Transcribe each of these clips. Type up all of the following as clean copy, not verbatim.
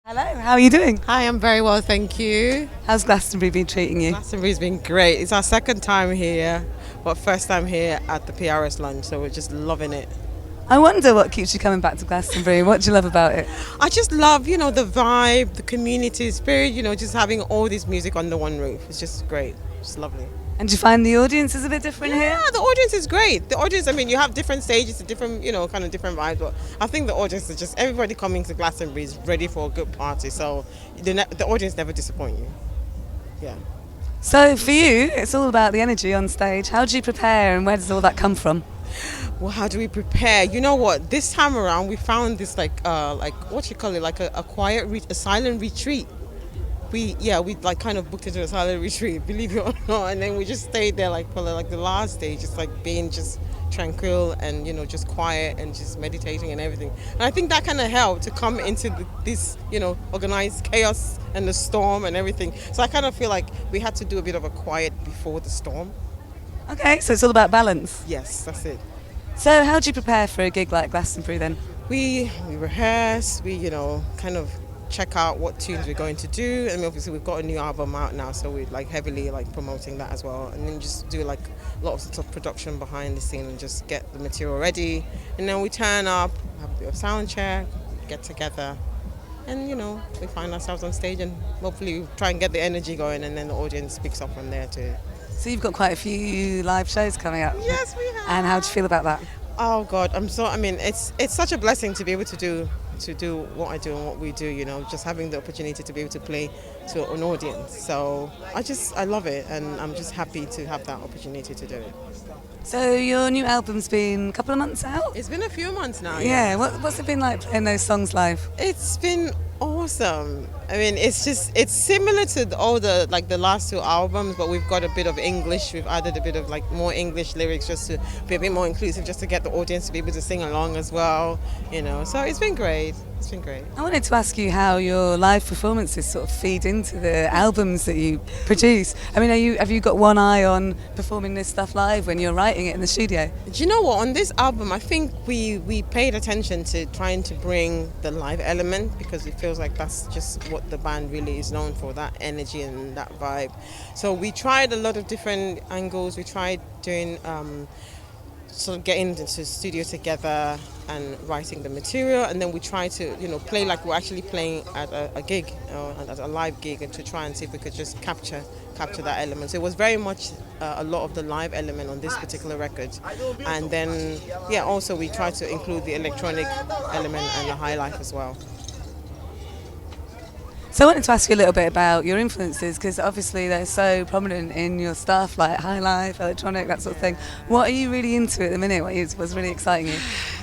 Hello, how are you doing? Hi, I'm very well, thank you. How's Glastonbury been treating you? Glastonbury's been great. It's our second time here, but first time here at the PRS lunch, so we're just loving it. I wonder what keeps you coming back to Glastonbury. What do you love about it? I just love, the vibe, the community spirit, just having all this music under one roof. It's just great. It's lovely. And do you find the audience is a bit different here? Yeah, the audience is great. The audience, you have different stages, different, kind of different vibes, but I think the audience is just, everybody coming to Glastonbury is ready for a good party, so the audience never disappoint you. Yeah. So for you, it's all about the energy on stage. How do you prepare and where does all that come from? Well, how do we prepare? You know what? This time around, we found this like what you call it, like a quiet, a silent retreat. We like kind of booked into a silent retreat, believe it or not, and then we just stayed there like for like the last day, just like being just tranquil and just quiet and just meditating and everything. And I think that kind of helped to come into this organized chaos and the storm and everything. So I kind of feel like we had to do a bit of a quiet before the storm. Okay, so it's all about balance. Yes, that's it. So how do you prepare for a gig like Glastonbury then? We rehearse, we kind of check out what tunes we're going to do, and obviously we've got a new album out now, so we're like heavily like promoting that as well, and then just do like lots of production behind the scene and just get the material ready, and then we turn up, have a bit of sound check, get together, and we find ourselves on stage and hopefully try and get the energy going, and then the audience picks up from there too. So you've got quite a few live shows coming up. Yes, we have. And how do you feel about that? Oh God, it's such a blessing to be able to do what I do and what we do, just having the opportunity to be able to play to an audience. So I love it, and I'm just happy to have that opportunity to do it. So your new album's been a couple of months out? It's been a few months now. Yeah, what's it been like playing those songs live? It's been awesome. It's similar to all the last two albums, but we've got a bit of English. We've added a bit of more English lyrics just to be a bit more inclusive, just to get the audience to be able to sing along as well. So it's been great. It's been great. I wanted to ask you how your live performances sort of feed into the albums that you produce. Have you got one eye on performing this stuff live when you're writing it in the studio? Do you know what? On this album, I think we paid attention to trying to bring the live element, because it feels like that's just what the band really is known for, that energy and that vibe. So we tried a lot of different angles. We tried doing sort of getting into the studio together and writing the material, and then we try to play like we're actually playing at a gig, at a live gig, and to try and see if we could just capture that element. So it was very much a lot of the live element on this particular record, and then also we try to include the electronic element and the high life as well. So I wanted to ask you a little bit about your influences, because obviously they're so prominent in your stuff, like high life, electronic, that sort of thing. What are you really into at the minute? What's really exciting you?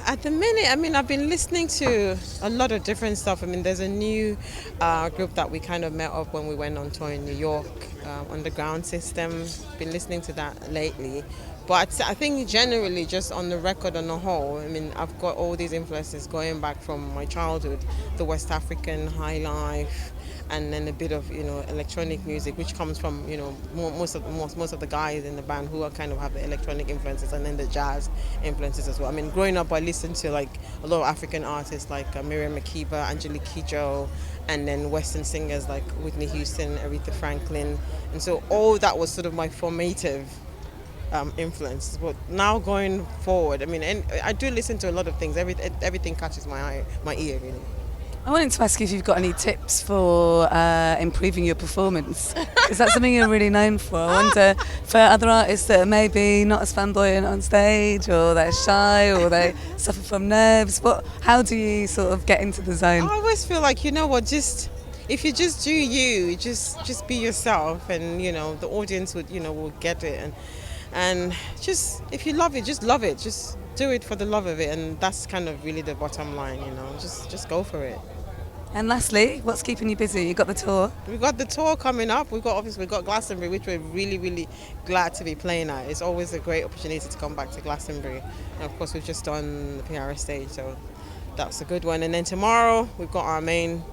At the minute, I've been listening to a lot of different stuff. There's a new group that we kind of met up when we went on tour in New York, Underground System. Been listening to that lately. But I think generally, just on the record on the whole, I've got all these influences going back from my childhood, the West African high life, and then a bit of electronic music, which comes from most of the guys in the band who are kind of have the electronic influences, and then the jazz influences as well. Growing up, I listened to like a lot of African artists like Miriam Makeba, Angelique Kidjo, and then Western singers like Whitney Houston, Aretha Franklin, and so all that was sort of my formative influence. But now going forward, and I do listen to a lot of things. Everything catches my ear really. I wanted to ask you if you've got any tips for improving your performance. Is that something you're really known for? I wonder, for other artists that are maybe not as flamboyant on stage, or they're shy, or they suffer from nerves, how do you sort of get into the zone? I always feel like, if you just do you, just be yourself, and the audience will get it, and just, if you love it, just love it, just do it for the love of it, and that's kind of really the bottom line, just go for it. And lastly, what's keeping you busy? You got the tour? We've got the tour coming up. We've got Glastonbury, which we're really, really glad to be playing at. It's always a great opportunity to come back to Glastonbury. And of course, we've just done the PRS stage, so that's a good one. And then tomorrow, we've got our main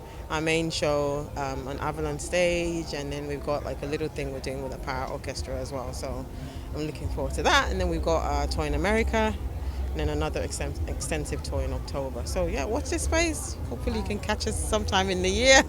show on Avalon stage, and then we've got like a little thing we're doing with a para orchestra as well. So I'm looking forward to that. And then we've got our tour in America and then another extensive tour in October. So yeah, watch this space. Hopefully you can catch us sometime in the year.